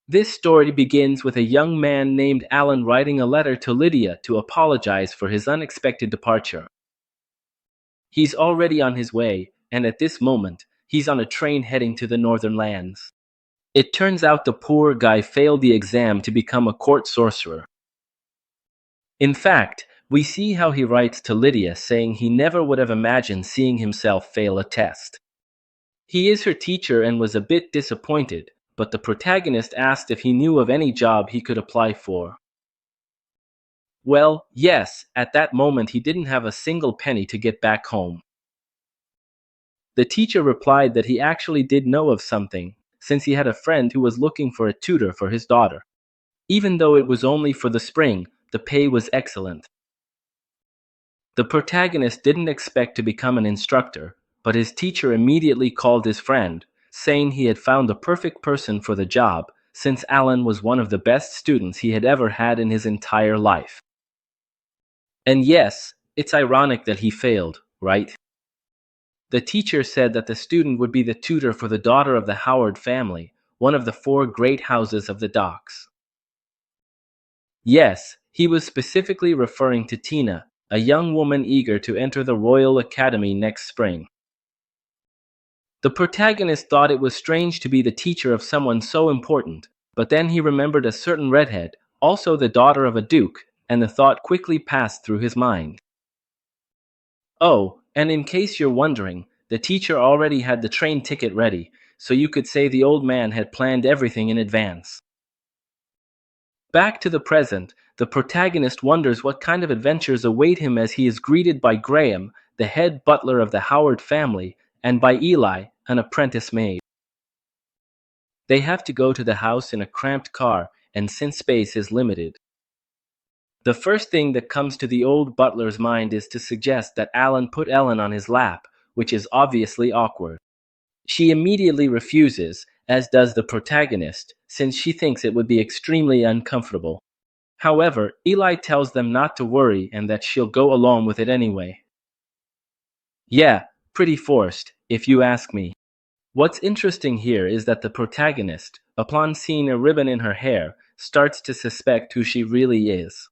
This story begins with a young man named Alan writing a letter to Lydia to apologize for his unexpected departure. He's already on his way, and at this moment, he's on a train heading to the northern lands. It turns out the poor guy failed the exam to become a court sorcerer. In fact, we see how he writes to Lydia saying he never would have imagined seeing himself fail a test. He is her teacher and was a bit disappointed, but the protagonist asked if he knew of any job he could apply for. Well, yes, at that moment he didn't have a single penny to get back home. The teacher replied that he actually did know of something, since he had a friend who was looking for a tutor for his daughter. Even though it was only for the spring, the pay was excellent. The protagonist didn't expect to become an instructor, but his teacher immediately called his friend, saying he had found the perfect person for the job, since Alan was one of the best students he had ever had in his entire life. And yes, it's ironic that he failed, right? The teacher said that the student would be the tutor for the daughter of the Howard family, one of the 4 great houses of the docks. Yes, he was specifically referring to Tina, a young woman eager to enter the Royal Academy next spring. The protagonist thought it was strange to be the teacher of someone so important, but then he remembered a certain redhead, also the daughter of a duke, and the thought quickly passed through his mind. Oh, and in case you're wondering, the teacher already had the train ticket ready, so you could say the old man had planned everything in advance. Back to the present, the protagonist wonders what kind of adventures await him as he is greeted by Graham, the head butler of the Howard family, and by Eli, an apprentice maid. They have to go to the house in a cramped car, and since space is limited. The first thing that comes to the old butler's mind is to suggest that Alan put Ellen on his lap, which is obviously awkward. She immediately refuses, as does the protagonist, since she thinks it would be extremely uncomfortable. However, Eli tells them not to worry and that she'll go along with it anyway. Yeah, pretty forced, if you ask me. What's interesting here is that the protagonist, upon seeing a ribbon in her hair, starts to suspect who she really is.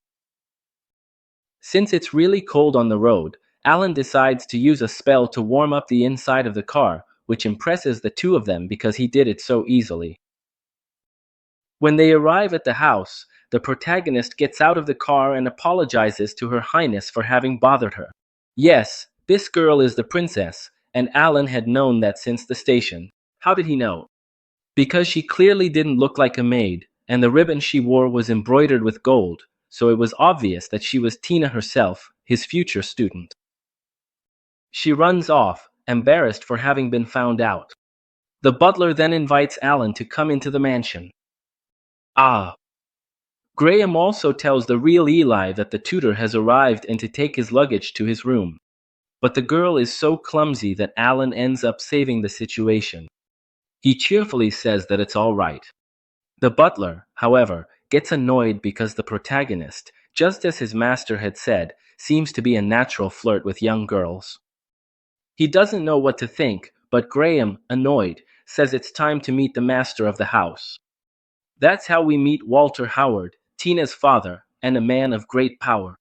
Since it's really cold on the road, Alan decides to use a spell to warm up the inside of the car, which impresses the two of them because he did it so easily. When they arrive at the house, the protagonist gets out of the car and apologizes to Her Highness for having bothered her. Yes, this girl is the princess, and Alan had known that since the station. How did he know? Because she clearly didn't look like a maid, and the ribbon she wore was embroidered with gold, so it was obvious that she was Tina herself, his future student. She runs off, embarrassed for having been found out. The butler then invites Alan to come into the mansion. Graham also tells the real Eli that the tutor has arrived and to take his luggage to his room. But the girl is so clumsy that Alan ends up saving the situation. He cheerfully says that it's all right. The butler, however, gets annoyed because the protagonist, just as his master had said, seems to be a natural flirt with young girls. He doesn't know what to think, but Graham, annoyed, says it's time to meet the master of the house. That's how we meet Walter Howard, Tina's father, and a man of great power.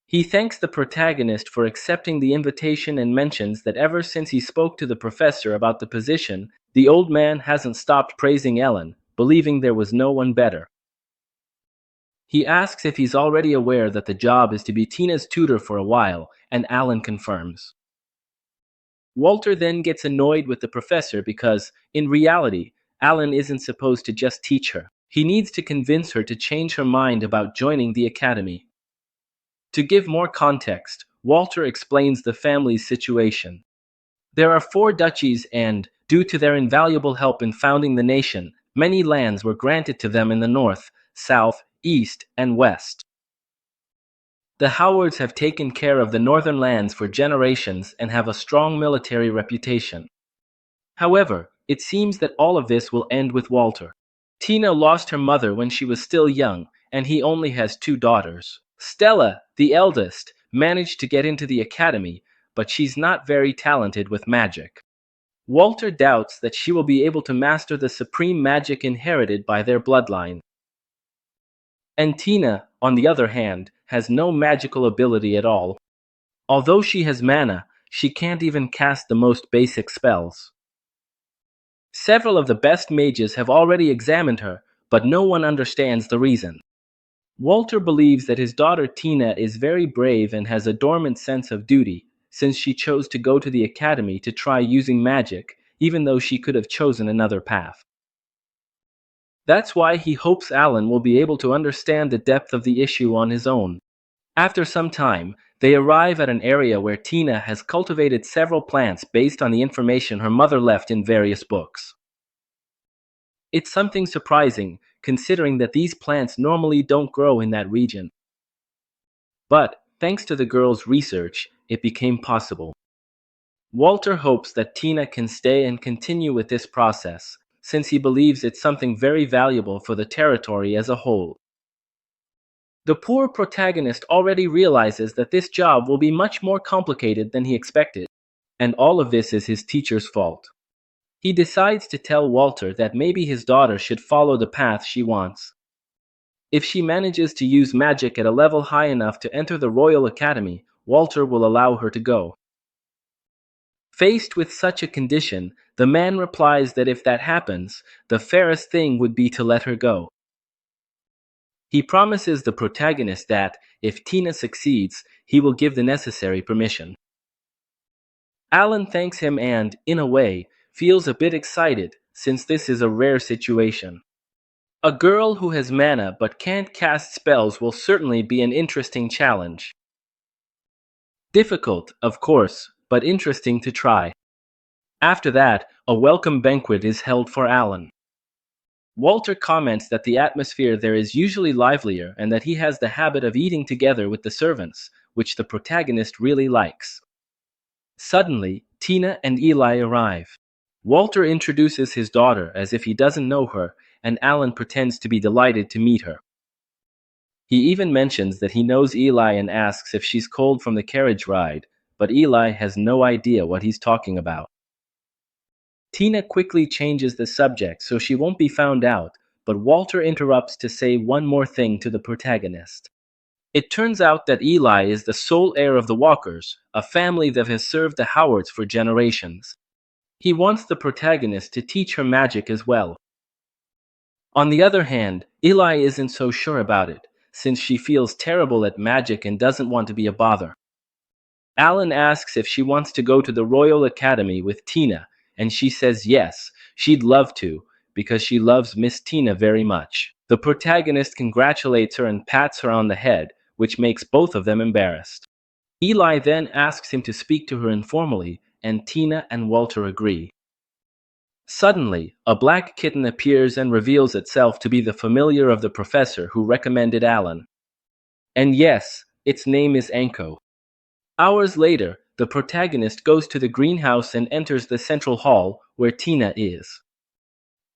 He thanks the protagonist for accepting the invitation and mentions that ever since he spoke to the professor about the position, the old man hasn't stopped praising Ellen, believing there was no one better. He asks if he's already aware that the job is to be Tina's tutor for a while, and Alan confirms. Walter then gets annoyed with the professor because, in reality, Alan isn't supposed to just teach her. He needs to convince her to change her mind about joining the academy. To give more context, Walter explains the family's situation. There are 4 duchies and, due to their invaluable help in founding the nation, many lands were granted to them in the north, south, east, and west. The Howards have taken care of the northern lands for generations and have a strong military reputation. However, it seems that all of this will end with Walter. Tina lost her mother when she was still young, and he only has 2 daughters. Stella, the eldest, managed to get into the academy, but she's not very talented with magic. Walter doubts that she will be able to master the supreme magic inherited by their bloodline. And Tina, on the other hand, has no magical ability at all. Although she has mana, she can't even cast the most basic spells. Several of the best mages have already examined her, but no one understands the reason. Walter believes that his daughter Tina is very brave and has a dormant sense of duty, since she chose to go to the academy to try using magic, even though she could have chosen another path. That's why he hopes Alan will be able to understand the depth of the issue on his own. After some time, they arrive at an area where Tina has cultivated several plants based on the information her mother left in various books. It's something surprising, considering that these plants normally don't grow in that region. But, thanks to the girl's research, it became possible. Walter hopes that Tina can stay and continue with this process, since he believes it's something very valuable for the territory as a whole. The poor protagonist already realizes that this job will be much more complicated than he expected, and all of this is his teacher's fault. He decides to tell Walter that maybe his daughter should follow the path she wants. If she manages to use magic at a level high enough to enter the Royal Academy, Walter will allow her to go. Faced with such a condition, the man replies that if that happens, the fairest thing would be to let her go. He promises the protagonist that, if Tina succeeds, he will give the necessary permission. Alan thanks him and, in a way, feels a bit excited, since this is a rare situation. A girl who has mana but can't cast spells will certainly be an interesting challenge. Difficult, of course, but interesting to try. After that, a welcome banquet is held for Alan. Walter comments that the atmosphere there is usually livelier and that he has the habit of eating together with the servants, which the protagonist really likes. Suddenly, Tina and Eli arrive. Walter introduces his daughter as if he doesn't know her, and Alan pretends to be delighted to meet her. He even mentions that he knows Eli and asks if she's cold from the carriage ride, but Eli has no idea what he's talking about. Tina quickly changes the subject so she won't be found out, but Walter interrupts to say one more thing to the protagonist. It turns out that Eli is the sole heir of the Walkers, a family that has served the Howards for generations. He wants the protagonist to teach her magic as well. On the other hand, Eli isn't so sure about it, since she feels terrible at magic and doesn't want to be a bother. Alan asks if she wants to go to the Royal Academy with Tina, and she says yes, she'd love to, because she loves Miss Tina very much. The protagonist congratulates her and pats her on the head, which makes both of them embarrassed. Eli then asks him to speak to her informally, and Tina and Walter agree. Suddenly, a black kitten appears and reveals itself to be the familiar of the professor who recommended Alan. And yes, its name is Anko. Hours later, the protagonist goes to the greenhouse and enters the central hall, where Tina is.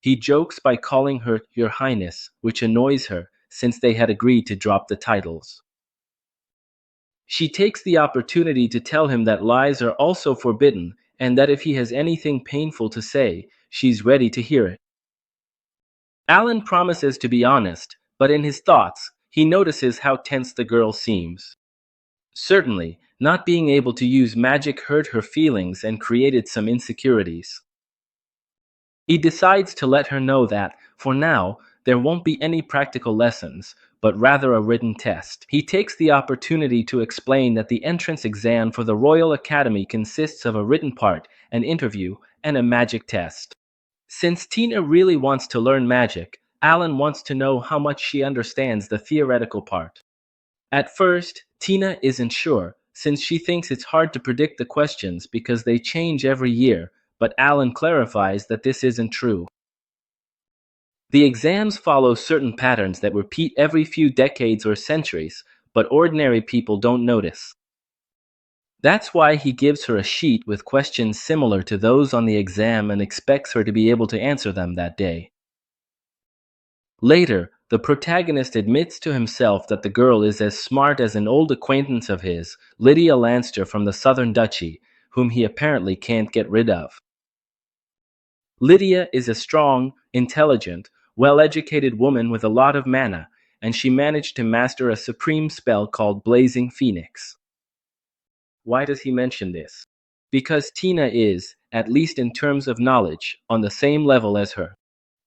He jokes by calling her Your Highness, which annoys her, since they had agreed to drop the titles. She takes the opportunity to tell him that lies are also forbidden, and that if he has anything painful to say, she's ready to hear it. Alan promises to be honest, but in his thoughts, he notices how tense the girl seems. Certainly, not being able to use magic hurt her feelings and created some insecurities. He decides to let her know that, for now, there won't be any practical lessons, but rather a written test. He takes the opportunity to explain that the entrance exam for the Royal Academy consists of a written part, an interview, and a magic test. Since Tina really wants to learn magic, Alan wants to know how much she understands the theoretical part. At first, Tina isn't sure, since she thinks it's hard to predict the questions because they change every year, but Alan clarifies that this isn't true. The exams follow certain patterns that repeat every few decades or centuries, but ordinary people don't notice. That's why he gives her a sheet with questions similar to those on the exam and expects her to be able to answer them that day. Later, the protagonist admits to himself that the girl is as smart as an old acquaintance of his, Lydia Lanster from the Southern Duchy, whom he apparently can't get rid of. Lydia is a strong, intelligent, well-educated woman with a lot of mana, and she managed to master a supreme spell called Blazing Phoenix. Why does he mention this? Because Tina is, at least in terms of knowledge, on the same level as her.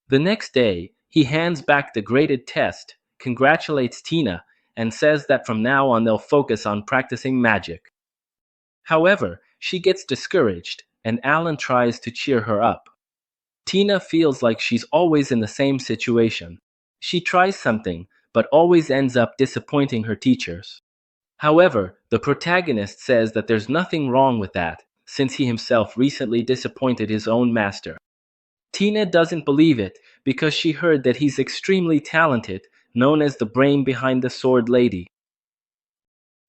The next day, he hands back the graded test, congratulates Tina, and says that from now on they'll focus on practicing magic. However, she gets discouraged, and Alan tries to cheer her up. Tina feels like she's always in the same situation. She tries something, but always ends up disappointing her teachers. However, the protagonist says that there's nothing wrong with that, since he himself recently disappointed his own master. Tina doesn't believe it because she heard that he's extremely talented, known as the brain behind the sword lady.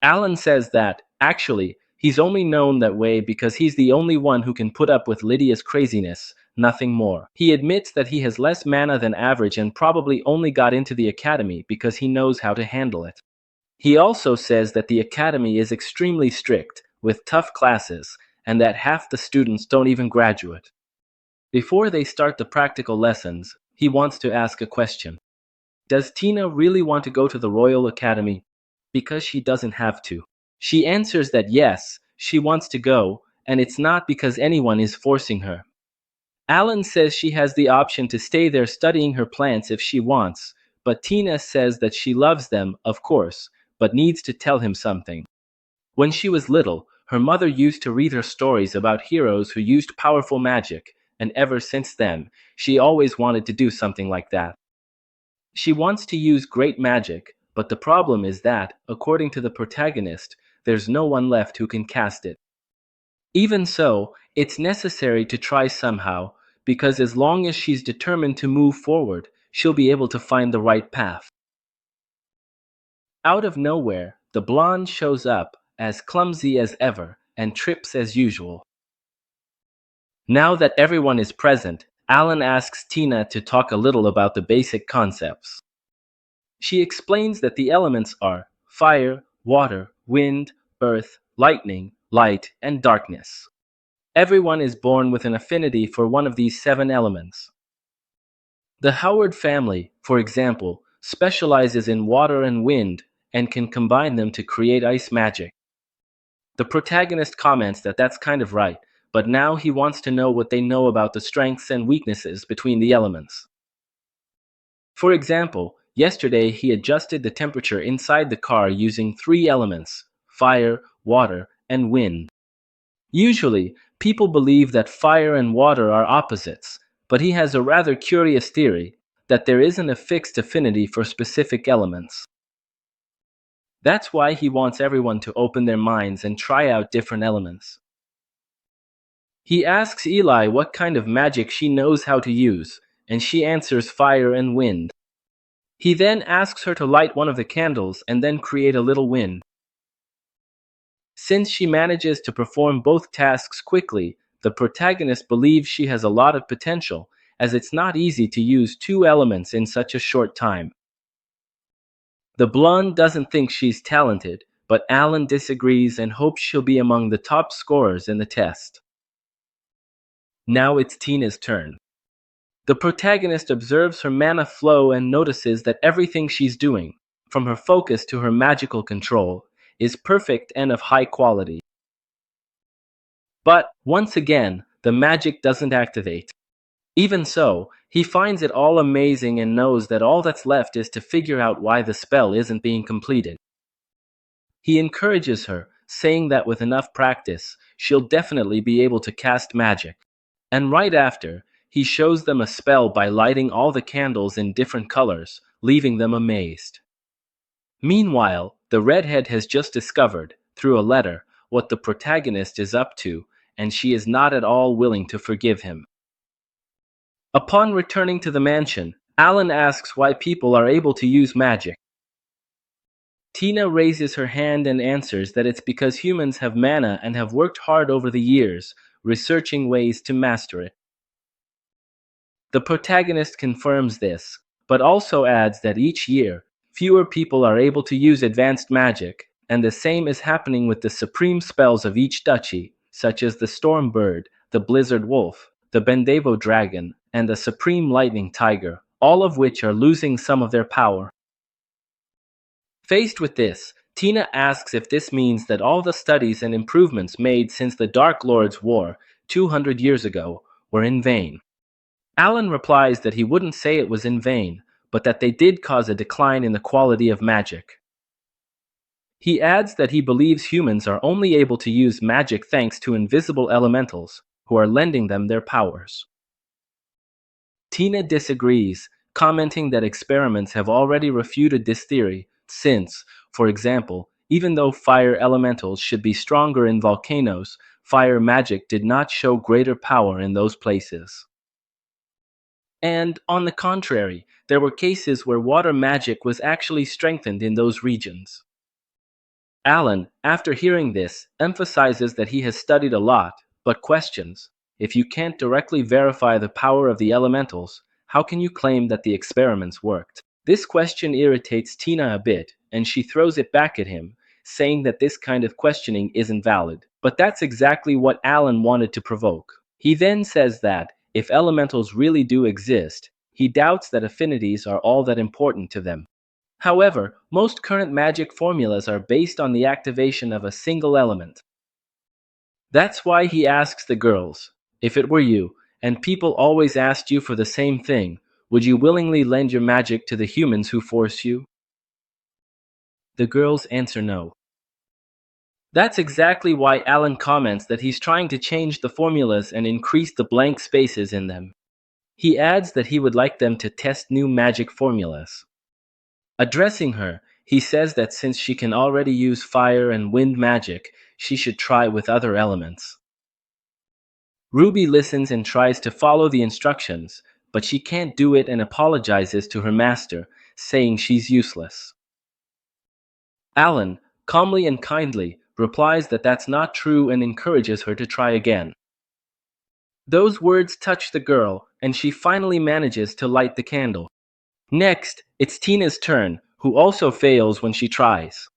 Alan says that, actually, he's only known that way because he's the only one who can put up with Lydia's craziness, nothing more. He admits that he has less mana than average and probably only got into the academy because he knows how to handle it. He also says that the academy is extremely strict, with tough classes, and that half the students don't even graduate. Before they start the practical lessons, he wants to ask a question. Does Tina really want to go to the Royal Academy? Because she doesn't have to. She answers that yes, she wants to go, and it's not because anyone is forcing her. Alan says she has the option to stay there studying her plants if she wants, but Tina says that she loves them, of course, but needs to tell him something. When she was little, her mother used to read her stories about heroes who used powerful magic, and ever since then, she always wanted to do something like that. She wants to use great magic, but the problem is that, according to the protagonist, there's no one left who can cast it. Even so, it's necessary to try somehow, because as long as she's determined to move forward, she'll be able to find the right path. Out of nowhere, the blonde shows up, as clumsy as ever, and trips as usual. Now that everyone is present, Alan asks Tina to talk a little about the basic concepts. She explains that the elements are fire, water, wind, earth, lightning, light, and darkness. Everyone is born with an affinity for one of these 7 elements. The Howard family, for example, specializes in water and wind and can combine them to create ice magic. The protagonist comments that that's kind of right, but now he wants to know what they know about the strengths and weaknesses between the elements. For example, yesterday he adjusted the temperature inside the car using 3 elements: fire, water, and wind. Usually, people believe that fire and water are opposites, but he has a rather curious theory that there isn't a fixed affinity for specific elements. That's why he wants everyone to open their minds and try out different elements. He asks Eli what kind of magic she knows how to use, and she answers fire and wind. He then asks her to light one of the candles and then create a little wind. Since she manages to perform both tasks quickly, the protagonist believes she has a lot of potential, as it's not easy to use 2 elements in such a short time. The blonde doesn't think she's talented, but Alan disagrees and hopes she'll be among the top scorers in the test. Now it's Tina's turn. The protagonist observes her mana flow and notices that everything she's doing, from her focus to her magical control, is perfect and of high quality. But, once again, the magic doesn't activate. Even so, he finds it all amazing and knows that all that's left is to figure out why the spell isn't being completed. He encourages her, saying that with enough practice, she'll definitely be able to cast magic. And right after, he shows them a spell by lighting all the candles in different colors, leaving them amazed. Meanwhile, the redhead has just discovered, through a letter, what the protagonist is up to, and she is not at all willing to forgive him. Upon returning to the mansion, Alan asks why people are able to use magic. Tina raises her hand and answers that it's because humans have mana and have worked hard over the years, researching ways to master it. The protagonist confirms this, but also adds that each year, fewer people are able to use advanced magic, and the same is happening with the supreme spells of each duchy, such as the Storm Bird, the Blizzard Wolf, the Bendevo dragon, and the Supreme Lightning Tiger, all of which are losing some of their power. Faced with this, Tina asks if this means that all the studies and improvements made since the Dark Lord's War 200 years ago were in vain. Alan replies that he wouldn't say it was in vain, but that they did cause a decline in the quality of magic. He adds that he believes humans are only able to use magic thanks to invisible elementals, who are lending them their powers. Tina disagrees, commenting that experiments have already refuted this theory, since, for example, even though fire elementals should be stronger in volcanoes, fire magic did not show greater power in those places. And, on the contrary, there were cases where water magic was actually strengthened in those regions. Alan, after hearing this, emphasizes that he has studied a lot, but questions, if you can't directly verify the power of the elementals, how can you claim that the experiments worked? This question irritates Tina a bit, and she throws it back at him, saying that this kind of questioning isn't valid. But that's exactly what Alan wanted to provoke. He then says that, if elementals really do exist, he doubts that affinities are all that important to them. However, most current magic formulas are based on the activation of a single element. That's why he asks the girls, if it were you, and people always asked you for the same thing, would you willingly lend your magic to the humans who force you? The girls answer no. That's exactly why Alan comments that he's trying to change the formulas and increase the blank spaces in them. He adds that he would like them to test new magic formulas. Addressing her, he says that since she can already use fire and wind magic, she should try with other elements. Ruby listens and tries to follow the instructions, but she can't do it and apologizes to her master, saying she's useless. Alan, calmly and kindly, replies that that's not true and encourages her to try again. Those words touch the girl, and she finally manages to light the candle. Next, it's Tina's turn, who also fails when she tries.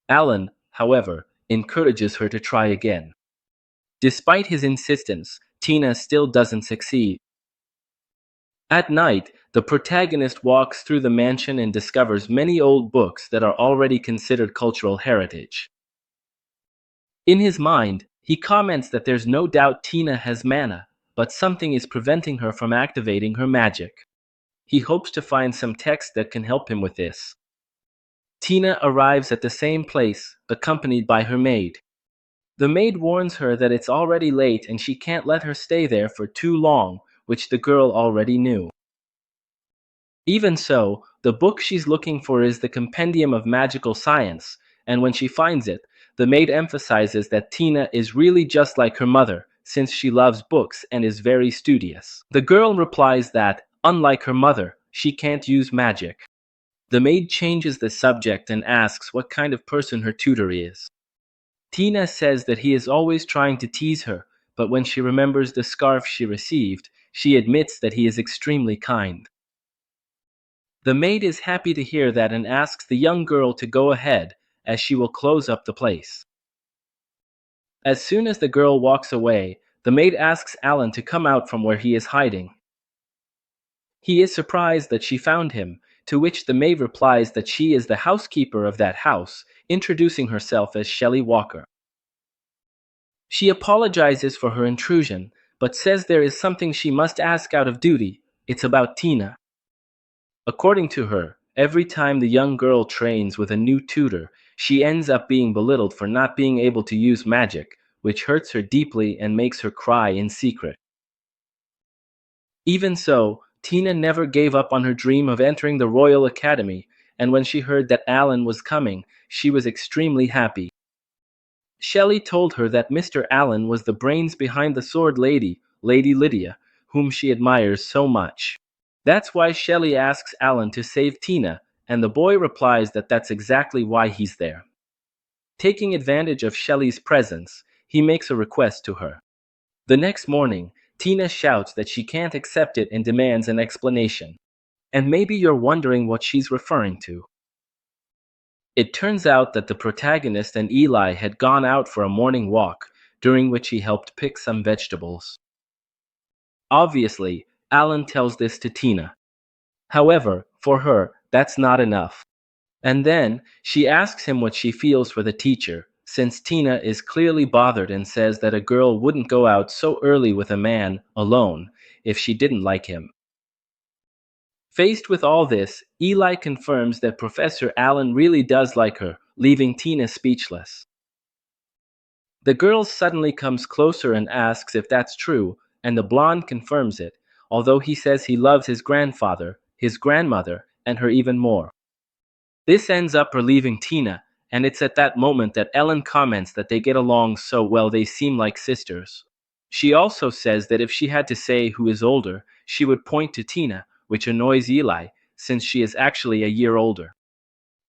Alan, however, encourages her to try again. Despite his insistence, Tina still doesn't succeed. At night, the protagonist walks through the mansion and discovers many old books that are already considered cultural heritage. In his mind, he comments that there's no doubt Tina has mana, but something is preventing her from activating her magic. He hopes to find some text that can help him with this. Tina arrives at the same place, accompanied by her maid. The maid warns her that it's already late and she can't let her stay there for too long, which the girl already knew. Even so, the book she's looking for is the Compendium of Magical Science, and when she finds it, the maid emphasizes that Tina is really just like her mother, since she loves books and is very studious. The girl replies that, unlike her mother, she can't use magic. The maid changes the subject and asks what kind of person her tutor is. Tina says that he is always trying to tease her, but when she remembers the scarf she received, she admits that he is extremely kind. The maid is happy to hear that and asks the young girl to go ahead, as she will close up the place. As soon as the girl walks away, the maid asks Alan to come out from where he is hiding. He is surprised that she found him, to which the maid replies that she is the housekeeper of that house, introducing herself as Shelley Walker. She apologizes for her intrusion, but says there is something she must ask out of duty. It's about Tina. According to her, every time the young girl trains with a new tutor, she ends up being belittled for not being able to use magic, which hurts her deeply and makes her cry in secret. Even so, Tina never gave up on her dream of entering the Royal Academy, and when she heard that Alan was coming, she was extremely happy. Shelley told her that Mr. Allen was the brains behind the Sword Lady, Lady Lydia, whom she admires so much. That's why Shelley asks Alan to save Tina, and the boy replies that that's exactly why he's there. Taking advantage of Shelley's presence, he makes a request to her. The next morning, Tina shouts that she can't accept it and demands an explanation. And maybe you're wondering what she's referring to. It turns out that the protagonist and Eli had gone out for a morning walk, during which he helped pick some vegetables. Obviously, Alan tells this to Tina. However, for her, that's not enough. And then, she asks him what she feels for the teacher, since Tina is clearly bothered and says that a girl wouldn't go out so early with a man, alone, if she didn't like him. Faced with all this, Eli confirms that Professor Allen really does like her, leaving Tina speechless. The girl suddenly comes closer and asks if that's true, and the blonde confirms it, although he says he loves his grandfather, his grandmother, and her even more. This ends up relieving Tina, and it's at that moment that Ellen comments that they get along so well they seem like sisters. She also says that if she had to say who is older, she would point to Tina, which annoys Eli, since she is actually a year older.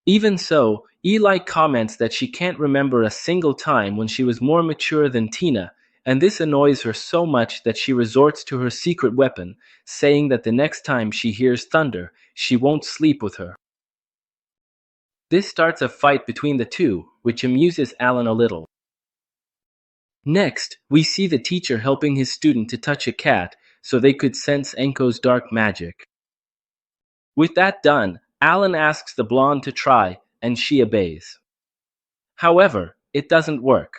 Even so, Eli comments that she can't remember a single time when she was more mature than Tina, and this annoys her so much that she resorts to her secret weapon, saying that the next time she hears thunder, she won't sleep with her. This starts a fight between the two, which amuses Alan a little. Next, we see the teacher helping his student to touch a cat so they could sense Enko's dark magic. With that done, Alan asks the blonde to try, and she obeys. However, it doesn't work.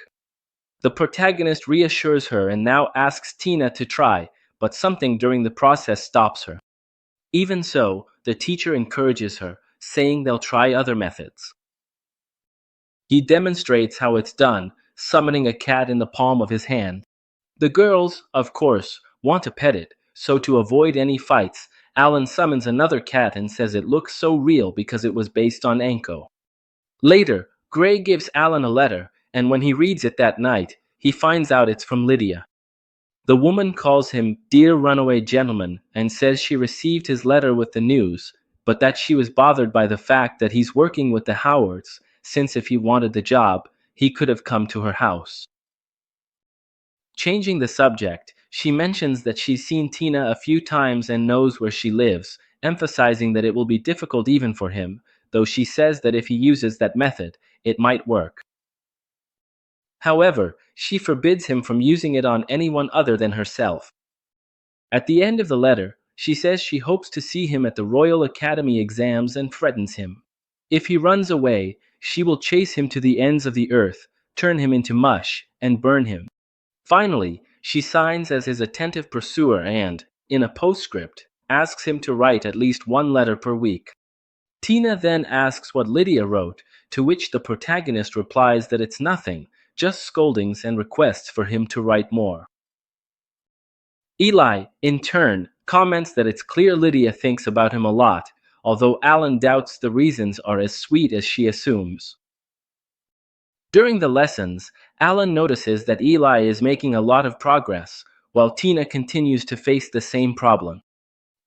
The protagonist reassures her and now asks Tina to try, but something during the process stops her. Even so, the teacher encourages her, saying they'll try other methods. He demonstrates how it's done, summoning a cat in the palm of his hand. The girls, of course, want to pet it, so to avoid any fights, Alan summons another cat and says it looks so real because it was based on Enko. Later, Gray gives Alan a letter, and when he reads it that night, he finds out it's from Lydia. The woman calls him Dear Runaway Gentleman and says she received his letter with the news, but that she was bothered by the fact that he's working with the Howards, since if he wanted the job, he could have come to her house. Changing the subject, she mentions that she's seen Tina a few times and knows where she lives, emphasizing that it will be difficult even for him, though she says that if he uses that method, it might work. However, she forbids him from using it on anyone other than herself. At the end of the letter, she says she hopes to see him at the Royal Academy exams and threatens him. If he runs away, she will chase him to the ends of the earth, turn him into mush, and burn him. Finally, she signs as his attentive pursuer and, in a postscript, asks him to write at least one letter per week. Tina then asks what Lydia wrote, to which the protagonist replies that it's nothing, just scoldings and requests for him to write more. Eli, in turn, comments that it's clear Lydia thinks about him a lot, although Alan doubts the reasons are as sweet as she assumes. During the lessons, Alan notices that Eli is making a lot of progress, while Tina continues to face the same problem.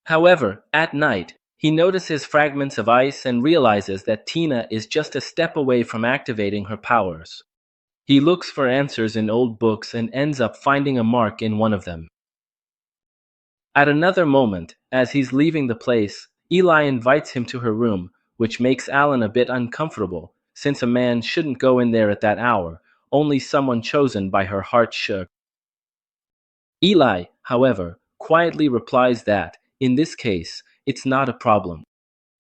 However, at night, he notices fragments of ice and realizes that Tina is just a step away from activating her powers. He looks for answers in old books and ends up finding a mark in one of them. At another moment, as he's leaving the place, Eli invites him to her room, which makes Alan a bit uncomfortable, since a man shouldn't go in there at that hour, only someone chosen by her heart shook. Eli, however, quietly replies that, in this case, it's not a problem.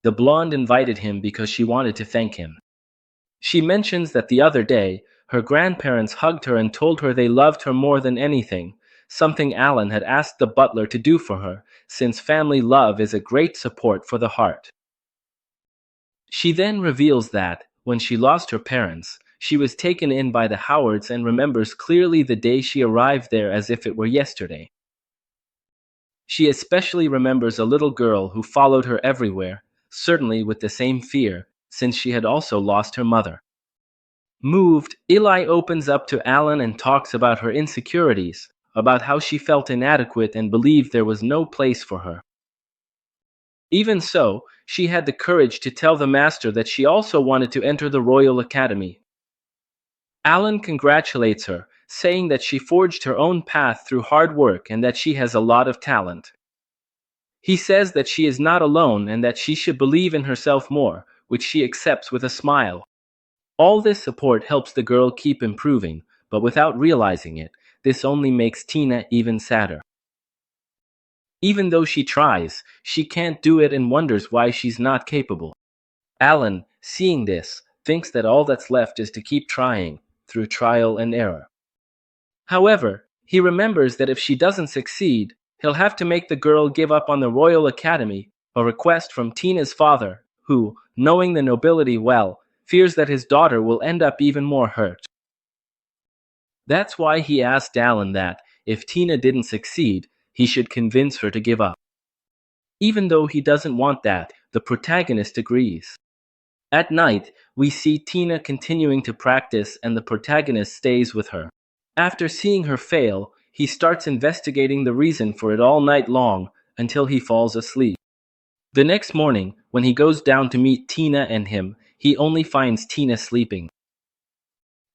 The blonde invited him because she wanted to thank him. She mentions that the other day, her grandparents hugged her and told her they loved her more than anything, something Alan had asked the butler to do for her, since family love is a great support for the heart. She then reveals that, when she lost her parents, she was taken in by the Howards and remembers clearly the day she arrived there as if it were yesterday. She especially remembers a little girl who followed her everywhere, certainly with the same fear, since she had also lost her mother. Moved, Eli opens up to Alan and talks about her insecurities, about how she felt inadequate and believed there was no place for her. Even so, she had the courage to tell the master that she also wanted to enter the Royal Academy. Alan congratulates her, saying that she forged her own path through hard work and that she has a lot of talent. He says that she is not alone and that she should believe in herself more, which she accepts with a smile. All this support helps the girl keep improving, but without realizing it, this only makes Tina even sadder. Even though she tries, she can't do it and wonders why she's not capable. Alan, seeing this, thinks that all that's left is to keep trying, through trial and error. However, he remembers that if she doesn't succeed, he'll have to make the girl give up on the Royal Academy, a request from Tina's father, who, knowing the nobility well, fears that his daughter will end up even more hurt. That's why he asked Alan that, if Tina didn't succeed, he should convince her to give up. Even though he doesn't want that, the protagonist agrees. At night, we see Tina continuing to practice and the protagonist stays with her. After seeing her fail, he starts investigating the reason for it all night long until he falls asleep. The next morning, when he goes down to meet Tina and him, he only finds Tina sleeping.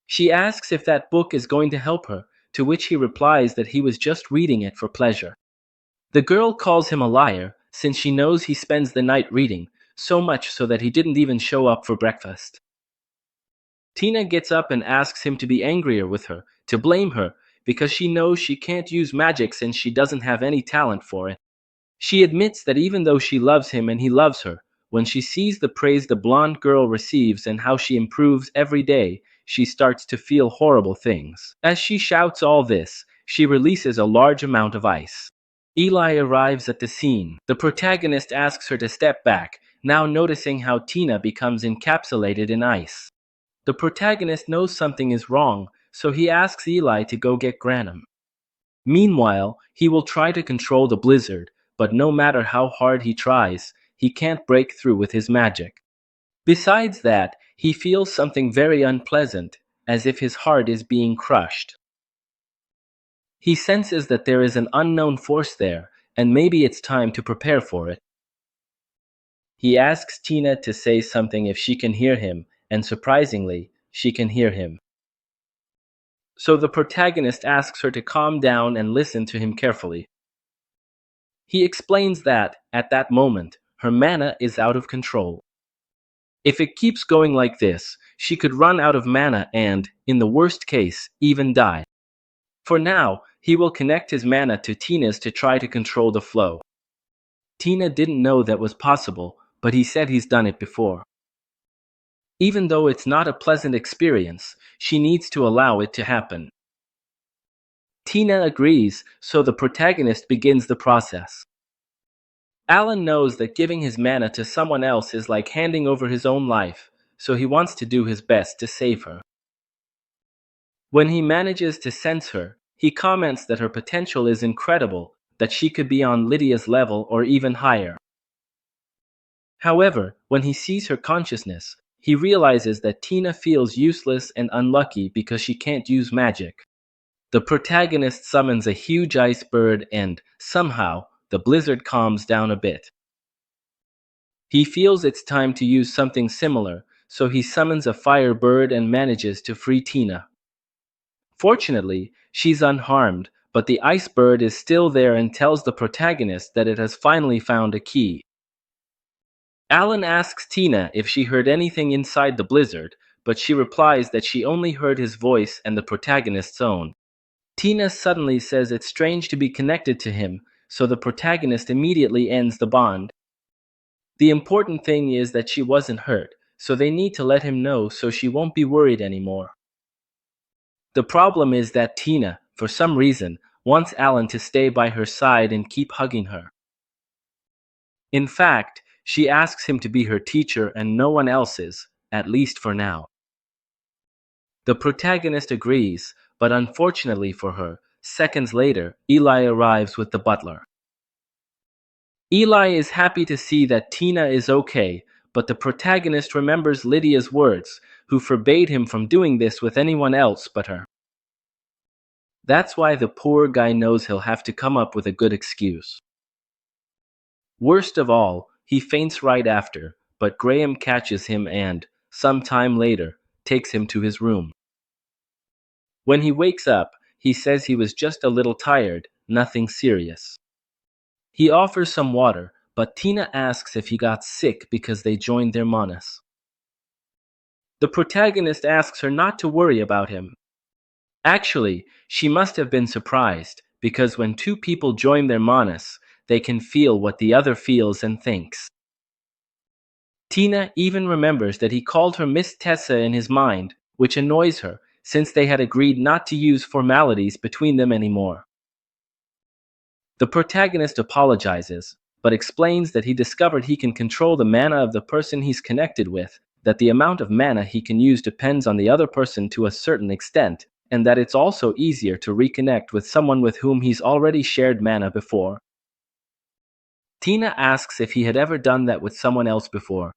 She asks if that book is going to help her, to which he replies that he was just reading it for pleasure. The girl calls him a liar, since she knows he spends the night reading, so much so that he didn't even show up for breakfast. Tina gets up and asks him to be angrier with her, to blame her, because she knows she can't use magic since she doesn't have any talent for it. She admits that even though she loves him and he loves her, when she sees the praise the blonde girl receives and how she improves every day, she starts to feel horrible things. As she shouts all this, she releases a large amount of ice. Eli arrives at the scene. The protagonist asks her to step back, now noticing how Tina becomes encapsulated in ice. The protagonist knows something is wrong, so he asks Eli to go get Granum. Meanwhile, he will try to control the blizzard, but no matter how hard he tries, he can't break through with his magic. Besides that, he feels something very unpleasant, as if his heart is being crushed. He senses that there is an unknown force there, and maybe it's time to prepare for it. He asks Tina to say something if she can hear him, and surprisingly, she can hear him. So the protagonist asks her to calm down and listen to him carefully. He explains that, at that moment, her mana is out of control. If it keeps going like this, she could run out of mana and, in the worst case, even die. For now, he will connect his mana to Tina's to try to control the flow. Tina didn't know that was possible, but he said he's done it before. Even though it's not a pleasant experience, she needs to allow it to happen. Tina agrees, so the protagonist begins the process. Alan knows that giving his mana to someone else is like handing over his own life, so he wants to do his best to save her. When he manages to sense her, he comments that her potential is incredible, that she could be on Lydia's level or even higher. However, when he sees her consciousness, he realizes that Tina feels useless and unlucky because she can't use magic. The protagonist summons a huge ice bird and, somehow, the blizzard calms down a bit. He feels it's time to use something similar, so he summons a fire bird and manages to free Tina. Fortunately, she's unharmed, but the ice bird is still there and tells the protagonist that it has finally found a key. Alan asks Tina if she heard anything inside the blizzard, but she replies that she only heard his voice and the protagonist's own. Tina suddenly says it's strange to be connected to him, so the protagonist immediately ends the bond. The important thing is that she wasn't hurt, so they need to let him know so she won't be worried anymore. The problem is that Tina, for some reason, wants Alan to stay by her side and keep hugging her. In fact, she asks him to be her teacher and no one else's, at least for now. The protagonist agrees, but unfortunately for her, seconds later, Eli arrives with the butler. Eli is happy to see that Tina is okay, but the protagonist remembers Lydia's words, who forbade him from doing this with anyone else but her. That's why the poor guy knows he'll have to come up with a good excuse. Worst of all, he faints right after, but Graham catches him and, some time later, takes him to his room. When he wakes up, he says he was just a little tired, nothing serious. He offers some water, but Tina asks if he got sick because they joined their manhwas. The protagonist asks her not to worry about him. Actually, she must have been surprised, because when two people join their manhwas, they can feel what the other feels and thinks. Tina even remembers that he called her Miss Tessa in his mind, which annoys her, since they had agreed not to use formalities between them anymore. The protagonist apologizes, but explains that he discovered he can control the mana of the person he's connected with, that the amount of mana he can use depends on the other person to a certain extent, and that it's also easier to reconnect with someone with whom he's already shared mana before. Tina asks if he had ever done that with someone else before,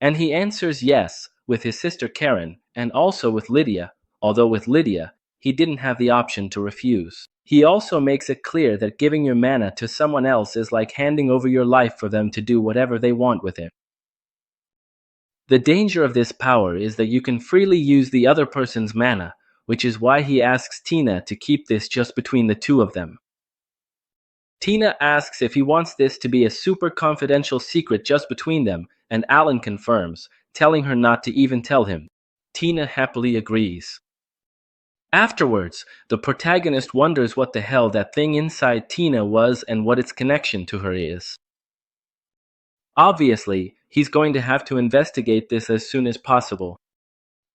and he answers yes, with his sister Karen, and also with Lydia, although with Lydia, he didn't have the option to refuse. He also makes it clear that giving your mana to someone else is like handing over your life for them to do whatever they want with it. The danger of this power is that you can freely use the other person's mana, which is why he asks Tina to keep this just between the two of them. Tina asks if he wants this to be a super confidential secret just between them, and Alan confirms, telling her not to even tell him. Tina happily agrees. Afterwards, the protagonist wonders what the hell that thing inside Tina was and what its connection to her is. Obviously, he's going to have to investigate this as soon as possible.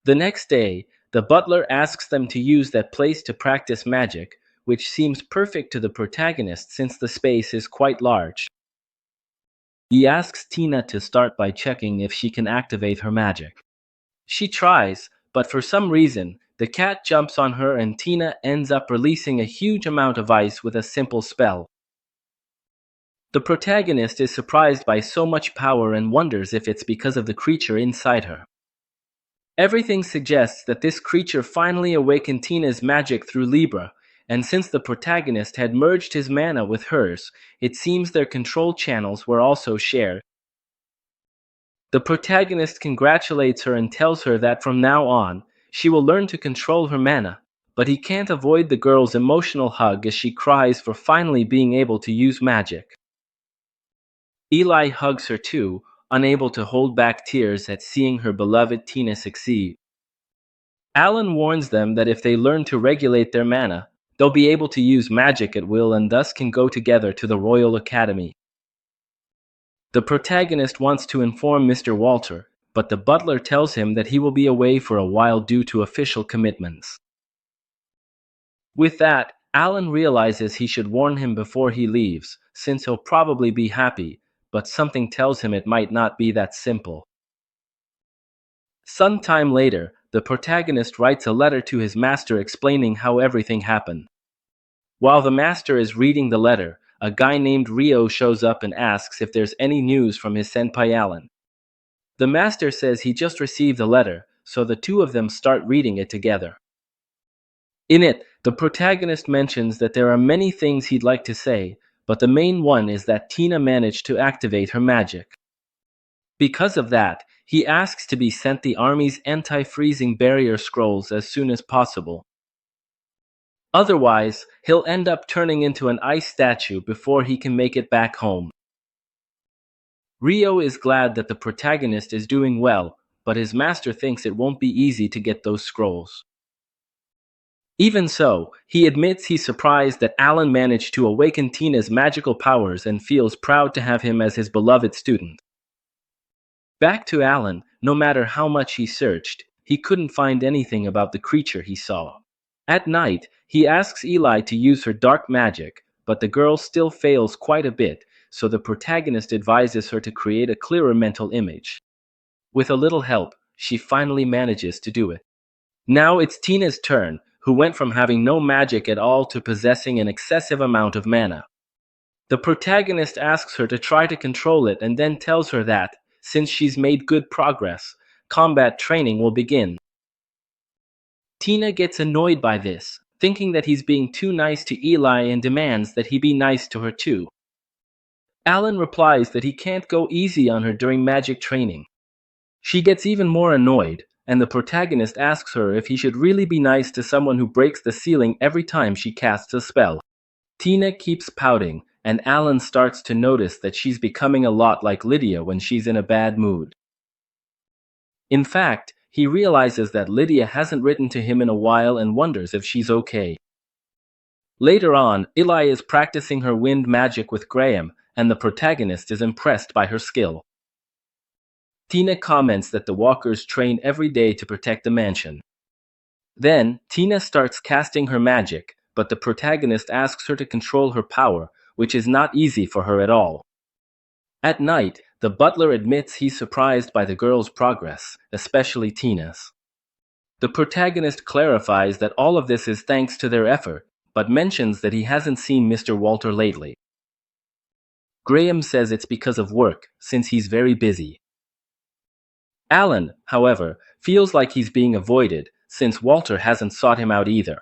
The next day, the butler asks them to use that place to practice magic, which seems perfect to the protagonist since the space is quite large. He asks Tina to start by checking if she can activate her magic. She tries, but for some reason, the cat jumps on her and Tina ends up releasing a huge amount of ice with a simple spell. The protagonist is surprised by so much power and wonders if it's because of the creature inside her. Everything suggests that this creature finally awakened Tina's magic through Libra, and since the protagonist had merged his mana with hers, it seems their control channels were also shared. The protagonist congratulates her and tells her that from now on, she will learn to control her mana, but he can't avoid the girl's emotional hug as she cries for finally being able to use magic. Eli hugs her too, unable to hold back tears at seeing her beloved Tina succeed. Alan warns them that if they learn to regulate their mana, they'll be able to use magic at will and thus can go together to the Royal Academy. The protagonist wants to inform Mr. Walter, but the butler tells him that he will be away for a while due to official commitments. With that, Alan realizes he should warn him before he leaves, since he'll probably be happy, but something tells him it might not be that simple. Some time later, the protagonist writes a letter to his master explaining how everything happened. While the master is reading the letter, a guy named Rio shows up and asks if there's any news from his senpai Alan. The master says he just received the letter, so the two of them start reading it together. In it, the protagonist mentions that there are many things he'd like to say, but the main one is that Tina managed to activate her magic. Because of that, he asks to be sent the army's anti-freezing barrier scrolls as soon as possible. Otherwise, he'll end up turning into an ice statue before he can make it back home. Rio is glad that the protagonist is doing well, but his master thinks it won't be easy to get those scrolls. Even so, he admits he's surprised that Alan managed to awaken Tina's magical powers and feels proud to have him as his beloved student. Back to Alan, no matter how much he searched, he couldn't find anything about the creature he saw. At night, he asks Eli to use her dark magic, but the girl still fails quite a bit, so the protagonist advises her to create a clearer mental image. With a little help, she finally manages to do it. Now it's Tina's turn, who went from having no magic at all to possessing an excessive amount of mana. The protagonist asks her to try to control it and then tells her that, since she's made good progress, combat training will begin. Tina gets annoyed by this, thinking that he's being too nice to Eli and demands that he be nice to her too. Alan replies that he can't go easy on her during magic training. She gets even more annoyed, and the protagonist asks her if he should really be nice to someone who breaks the ceiling every time she casts a spell. Tina keeps pouting, and Alan starts to notice that she's becoming a lot like Lydia when she's in a bad mood. In fact, he realizes that Lydia hasn't written to him in a while and wonders if she's okay. Later on, Eli is practicing her wind magic with Graham, and the protagonist is impressed by her skill. Tina comments that the walkers train every day to protect the mansion. Then, Tina starts casting her magic, but the protagonist asks her to control her power, which is not easy for her at all. At night, the butler admits he's surprised by the girl's progress, especially Tina's. The protagonist clarifies that all of this is thanks to their effort, but mentions that he hasn't seen Mr. Walter lately. Graham says it's because of work, since he's very busy. Alan, however, feels like he's being avoided, since Walter hasn't sought him out either.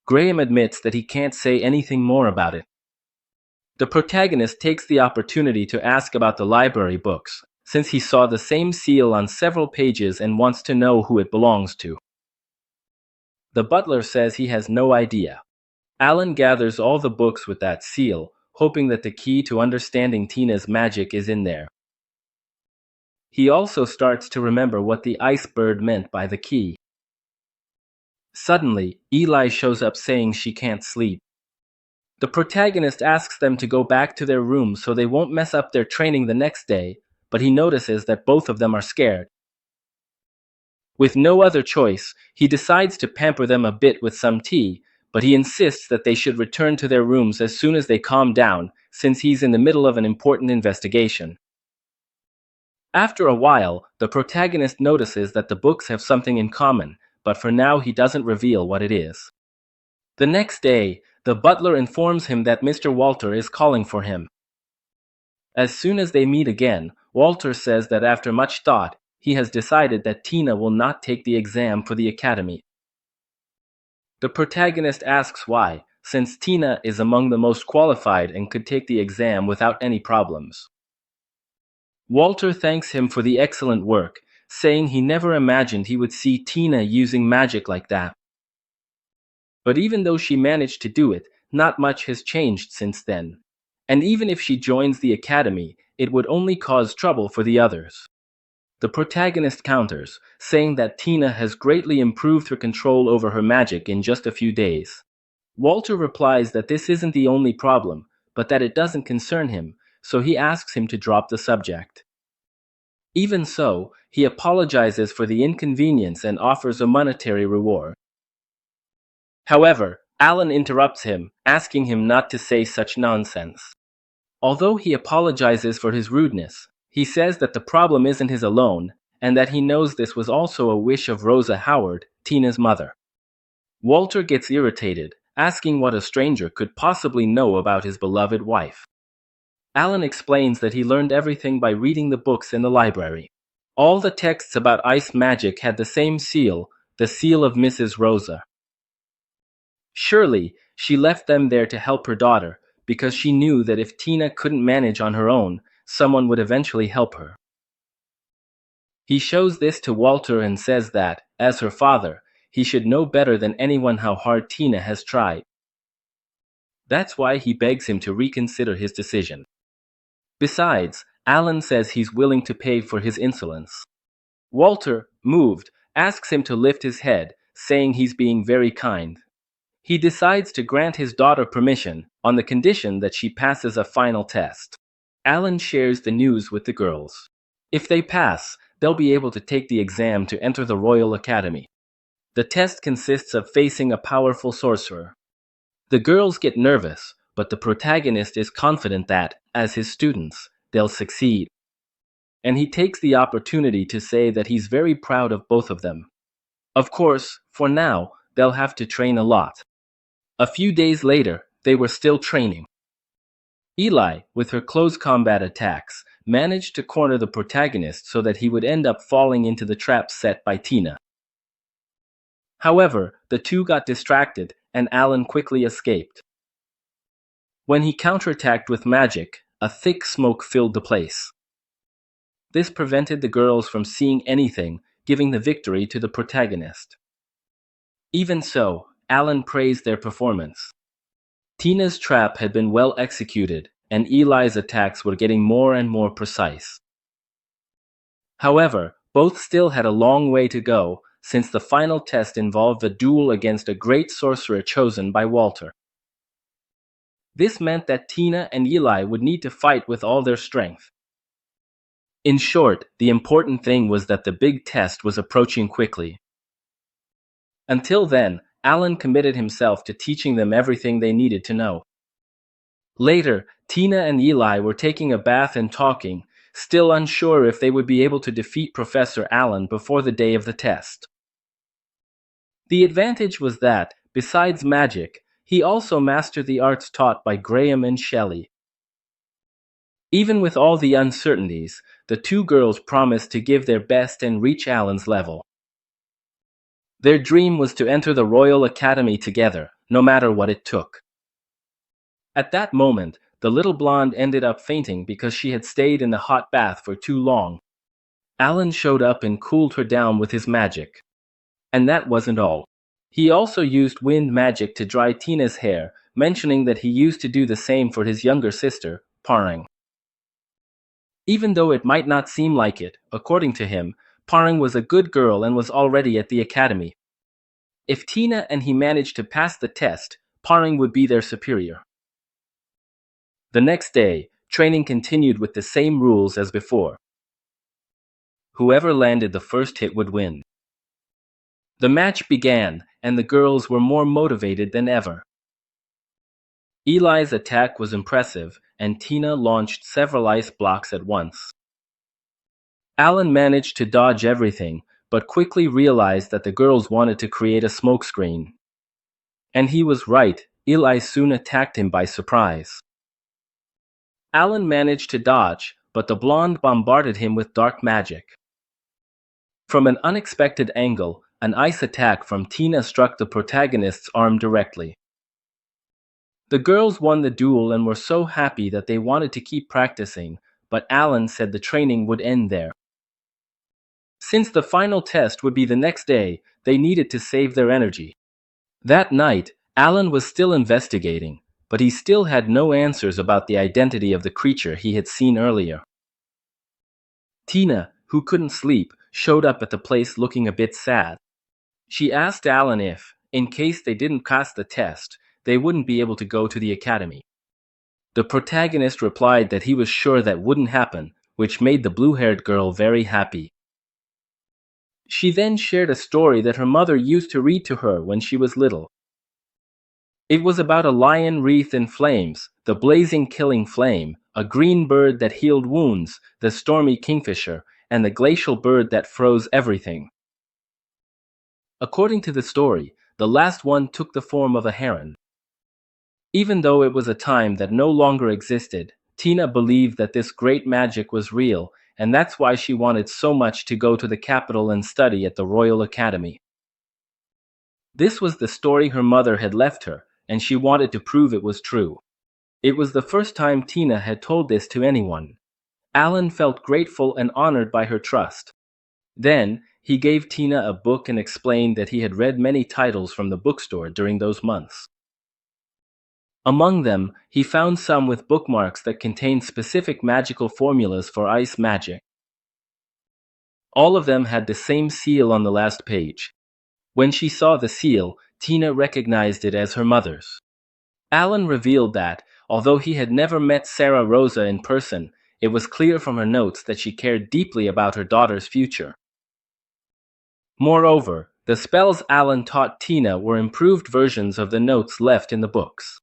Graham admits that he can't say anything more about it. The protagonist takes the opportunity to ask about the library books, since he saw the same seal on several pages and wants to know who it belongs to. The butler says he has no idea. Alan gathers all the books with that seal, hoping that the key to understanding Tina's magic is in there. He also starts to remember what the ice bird meant by the key. Suddenly, Eli shows up saying she can't sleep. The protagonist asks them to go back to their room so they won't mess up their training the next day, but he notices that both of them are scared. With no other choice, he decides to pamper them a bit with some tea, but he insists that they should return to their rooms as soon as they calm down, since he's in the middle of an important investigation. After a while, the protagonist notices that the books have something in common, but for now he doesn't reveal what it is. The next day, the butler informs him that Mr. Walter is calling for him. As soon as they meet again, Walter says that after much thought, he has decided that Tina will not take the exam for the academy. The protagonist asks why, since Tina is among the most qualified and could take the exam without any problems. Walter thanks him for the excellent work, saying he never imagined he would see Tina using magic like that. But even though she managed to do it, not much has changed since then. And even if she joins the academy, it would only cause trouble for the others. The protagonist counters, saying that Tina has greatly improved her control over her magic in just a few days. Walter replies that this isn't the only problem, but that it doesn't concern him, so he asks him to drop the subject. Even so, he apologizes for the inconvenience and offers a monetary reward. However, Alan interrupts him, asking him not to say such nonsense. Although he apologizes for his rudeness, he says that the problem isn't his alone, and that he knows this was also a wish of Rosa Howard, Tina's mother. Walter gets irritated, asking what a stranger could possibly know about his beloved wife. Alan explains that he learned everything by reading the books in the library. All the texts about ice magic had the same seal, the seal of Mrs. Rosa. Surely, she left them there to help her daughter, because she knew that if Tina couldn't manage on her own, someone would eventually help her. He shows this to Walter and says that, as her father, he should know better than anyone how hard Tina has tried. That's why he begs him to reconsider his decision. Besides, Alan says he's willing to pay for his insolence. Walter, moved, asks him to lift his head, saying he's being very kind. He decides to grant his daughter permission, on the condition that she passes a final test. Alan shares the news with the girls. If they pass, they'll be able to take the exam to enter the Royal Academy. The test consists of facing a powerful sorcerer. The girls get nervous, but the protagonist is confident that, as his students, they'll succeed. And he takes the opportunity to say that he's very proud of both of them. Of course, for now, they'll have to train a lot. A few days later, they were still training. Eli, with her close combat attacks, managed to corner the protagonist so that he would end up falling into the trap set by Tina. However, the two got distracted, and Alan quickly escaped. When he counterattacked with magic, a thick smoke filled the place. This prevented the girls from seeing anything, giving the victory to the protagonist. Even so, Alan praised their performance. Tina's trap had been well executed, and Eli's attacks were getting more and more precise. However, both still had a long way to go, since the final test involved a duel against a great sorcerer chosen by Walter. This meant that Tina and Eli would need to fight with all their strength. In short, the important thing was that the big test was approaching quickly. Until then, Alan committed himself to teaching them everything they needed to know. Later, Tina and Eli were taking a bath and talking, still unsure if they would be able to defeat Professor Allen before the day of the test. The advantage was that, besides magic, he also mastered the arts taught by Graham and Shelley. Even with all the uncertainties, the two girls promised to give their best and reach Alan's level. Their dream was to enter the Royal Academy together, no matter what it took. At that moment, the little blonde ended up fainting because she had stayed in the hot bath for too long. Alan showed up and cooled her down with his magic. And that wasn't all. He also used wind magic to dry Tina's hair, mentioning that he used to do the same for his younger sister, Parang. Even though it might not seem like it, according to him, Parang was a good girl and was already at the academy. If Tina and he managed to pass the test, Parang would be their superior. The next day, training continued with the same rules as before. Whoever landed the first hit would win. The match began, and the girls were more motivated than ever. Eli's attack was impressive, and Tina launched several ice blocks at once. Alan managed to dodge everything, but quickly realized that the girls wanted to create a smokescreen. And he was right, Eli soon attacked him by surprise. Alan managed to dodge, but the blonde bombarded him with dark magic. From an unexpected angle, an ice attack from Tina struck the protagonist's arm directly. The girls won the duel and were so happy that they wanted to keep practicing, but Alan said the training would end there. Since the final test would be the next day, they needed to save their energy. That night, Alan was still investigating, but he still had no answers about the identity of the creature he had seen earlier. Tina, who couldn't sleep, showed up at the place looking a bit sad. She asked Alan if, in case they didn't pass the test, they wouldn't be able to go to the academy. The protagonist replied that he was sure that wouldn't happen, which made the blue-haired girl very happy. She then shared a story that her mother used to read to her when she was little. It was about a lion wreathed in flames, the blazing killing flame, a green bird that healed wounds, the stormy kingfisher, and the glacial bird that froze everything. According to the story, the last one took the form of a heron. Even though it was a time that no longer existed, Tina believed that this great magic was real, and that's why she wanted so much to go to the capital and study at the Royal Academy. This was the story her mother had left her, and she wanted to prove it was true. It was the first time Tina had told this to anyone. Alan felt grateful and honored by her trust. Then, he gave Tina a book and explained that he had read many titles from the bookstore during those months. Among them, he found some with bookmarks that contained specific magical formulas for ice magic. All of them had the same seal on the last page. When she saw the seal, Tina recognized it as her mother's. Alan revealed that, although he had never met Sarah Rosa in person, it was clear from her notes that she cared deeply about her daughter's future. Moreover, the spells Alan taught Tina were improved versions of the notes left in the books.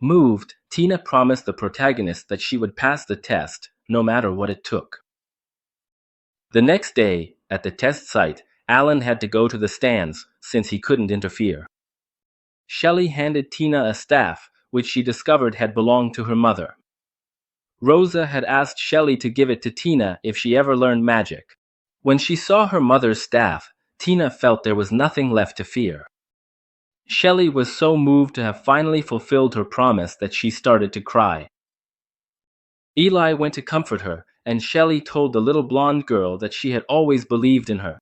Moved, Tina promised the protagonist that she would pass the test, no matter what it took. The next day, at the test site, Alan had to go to the stands, since he couldn't interfere. Shelley handed Tina a staff, which she discovered had belonged to her mother. Rosa had asked Shelley to give it to Tina if she ever learned magic. When she saw her mother's staff, Tina felt there was nothing left to fear. Shelley was so moved to have finally fulfilled her promise that she started to cry. Eli went to comfort her, and Shelley told the little blonde girl that she had always believed in her.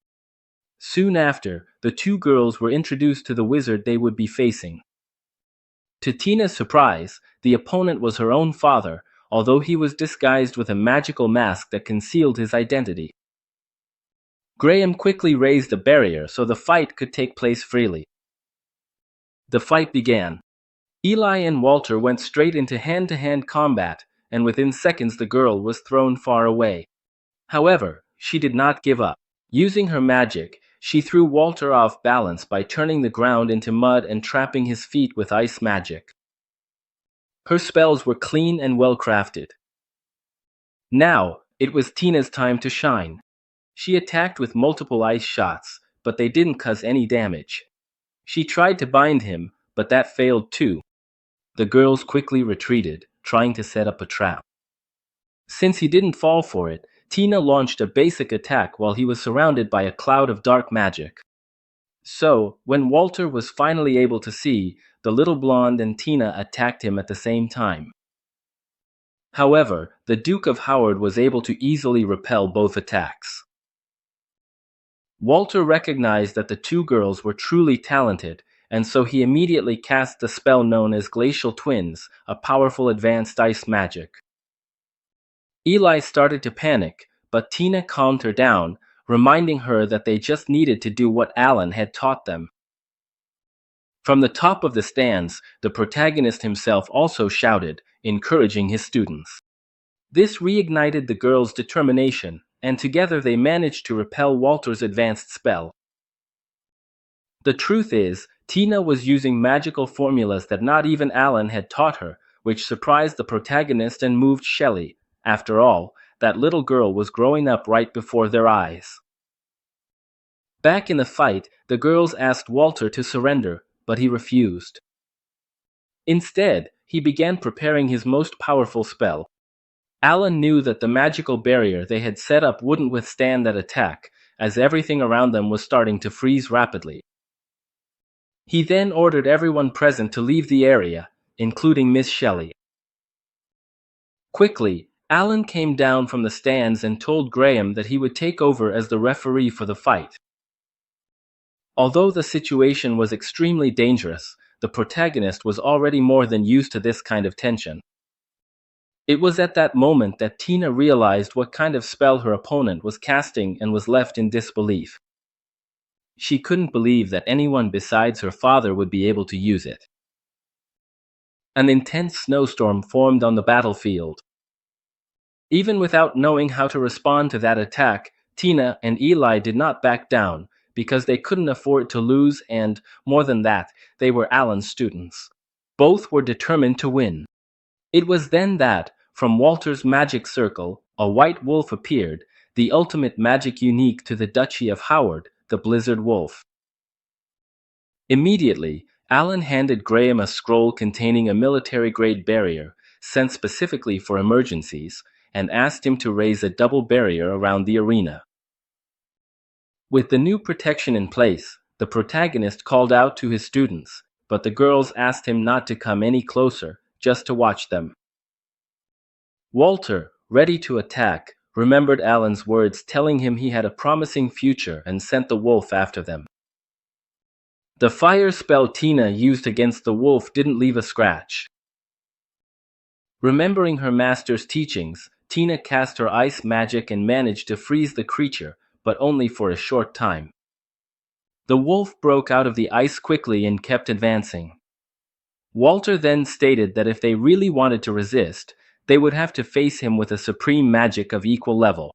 Soon after, the two girls were introduced to the wizard they would be facing. To Tina's surprise, the opponent was her own father, although he was disguised with a magical mask that concealed his identity. Graham quickly raised a barrier so the fight could take place freely. The fight began. Eli and Walter went straight into hand-to-hand combat, and within seconds the girl was thrown far away. However, she did not give up. Using her magic, she threw Walter off balance by turning the ground into mud and trapping his feet with ice magic. Her spells were clean and well-crafted. Now, it was Tina's time to shine. She attacked with multiple ice shots, but they didn't cause any damage. She tried to bind him, but that failed too. The girls quickly retreated, trying to set up a trap. Since he didn't fall for it, Tina launched a basic attack while he was surrounded by a cloud of dark magic. So, when Walter was finally able to see, the little blonde and Tina attacked him at the same time. However, the Duke of Howard was able to easily repel both attacks. Walter recognized that the two girls were truly talented, and so he immediately cast the spell known as Glacial Twins, a powerful advanced ice magic. Eli started to panic, but Tina calmed her down, reminding her that they just needed to do what Alan had taught them. From the top of the stands, the protagonist himself also shouted, encouraging his students. This reignited the girls' determination, and together they managed to repel Walter's advanced spell. The truth is, Tina was using magical formulas that not even Alan had taught her, which surprised the protagonist and moved Shelley. After all, that little girl was growing up right before their eyes. Back in the fight, the girls asked Walter to surrender, but he refused. Instead, he began preparing his most powerful spell. Alan knew that the magical barrier they had set up wouldn't withstand that attack, as everything around them was starting to freeze rapidly. He then ordered everyone present to leave the area, including Miss Shelley. Quickly, Alan came down from the stands and told Graham that he would take over as the referee for the fight. Although the situation was extremely dangerous, the protagonist was already more than used to this kind of tension. It was at that moment that Tina realized what kind of spell her opponent was casting and was left in disbelief. She couldn't believe that anyone besides her father would be able to use it. An intense snowstorm formed on the battlefield. Even without knowing how to respond to that attack, Tina and Eli did not back down, because they couldn't afford to lose and, more than that, they were Alan's students. Both were determined to win. It was then that, from Walter's magic circle, a white wolf appeared, the ultimate magic unique to the Duchy of Howard, the Blizzard Wolf. Immediately, Alan handed Graham a scroll containing a military-grade barrier, sent specifically for emergencies, and asked him to raise a double barrier around the arena. With the new protection in place, the protagonist called out to his students, but the girls asked him not to come any closer, just to watch them. Walter, ready to attack, remembered Alan's words telling him he had a promising future and sent the wolf after them. The fire spell Tina used against the wolf didn't leave a scratch. Remembering her master's teachings, Tina cast her ice magic and managed to freeze the creature, but only for a short time. The wolf broke out of the ice quickly and kept advancing. Walter then stated that if they really wanted to resist, they would have to face him with a supreme magic of equal level.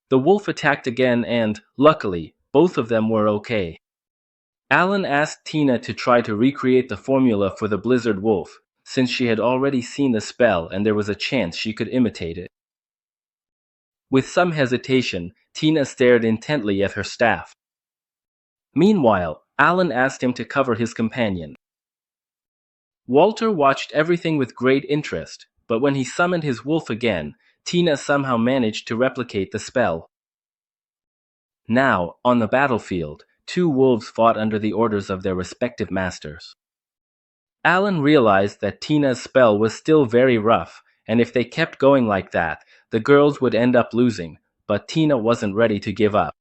The wolf attacked again and, luckily, both of them were okay. Alan asked Tina to try to recreate the formula for the Blizzard Wolf, since she had already seen the spell and there was a chance she could imitate it. With some hesitation, Tina stared intently at her staff. Meanwhile, Alan asked him to cover his companion. Walter watched everything with great interest, but when he summoned his wolf again, Tina somehow managed to replicate the spell. Now, on the battlefield, two wolves fought under the orders of their respective masters. Alan realized that Tina's spell was still very rough, and if they kept going like that, the girls would end up losing, but Tina wasn't ready to give up.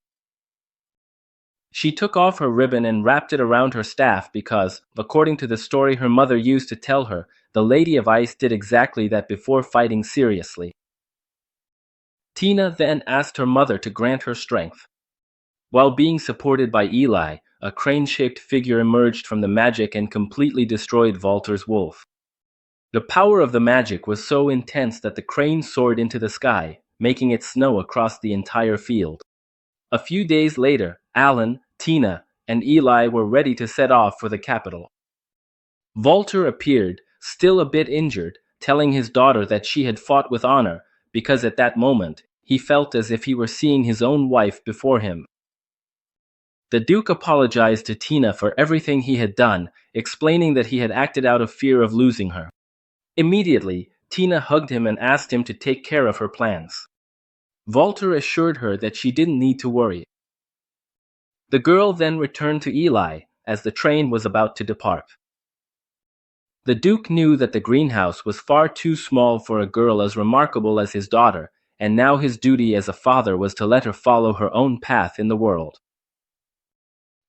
She took off her ribbon and wrapped it around her staff because, according to the story her mother used to tell her, the Lady of Ice did exactly that before fighting seriously. Tina then asked her mother to grant her strength. While being supported by Eli, a crane-shaped figure emerged from the magic and completely destroyed Walter's wolf. The power of the magic was so intense that the crane soared into the sky, making it snow across the entire field. A few days later, Alan, Tina, and Eli were ready to set off for the capital. Walter appeared, still a bit injured, telling his daughter that she had fought with honor, because at that moment, he felt as if he were seeing his own wife before him. The Duke apologized to Tina for everything he had done, explaining that he had acted out of fear of losing her. Immediately, Tina hugged him and asked him to take care of her plans. Walter assured her that she didn't need to worry. The girl then returned to Eli, as the train was about to depart. The Duke knew that the greenhouse was far too small for a girl as remarkable as his daughter, and now his duty as a father was to let her follow her own path in the world.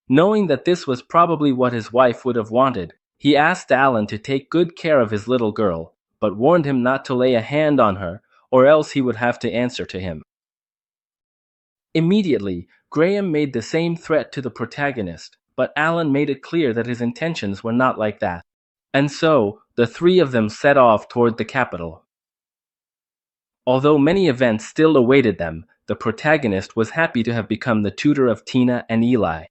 Knowing that this was probably what his wife would have wanted, he asked Alan to take good care of his little girl, but warned him not to lay a hand on her, or else he would have to answer to him. Immediately, Graham made the same threat to the protagonist, but Alan made it clear that his intentions were not like that. And so, the three of them set off toward the capital. Although many events still awaited them, the protagonist was happy to have become the tutor of Tina and Eli.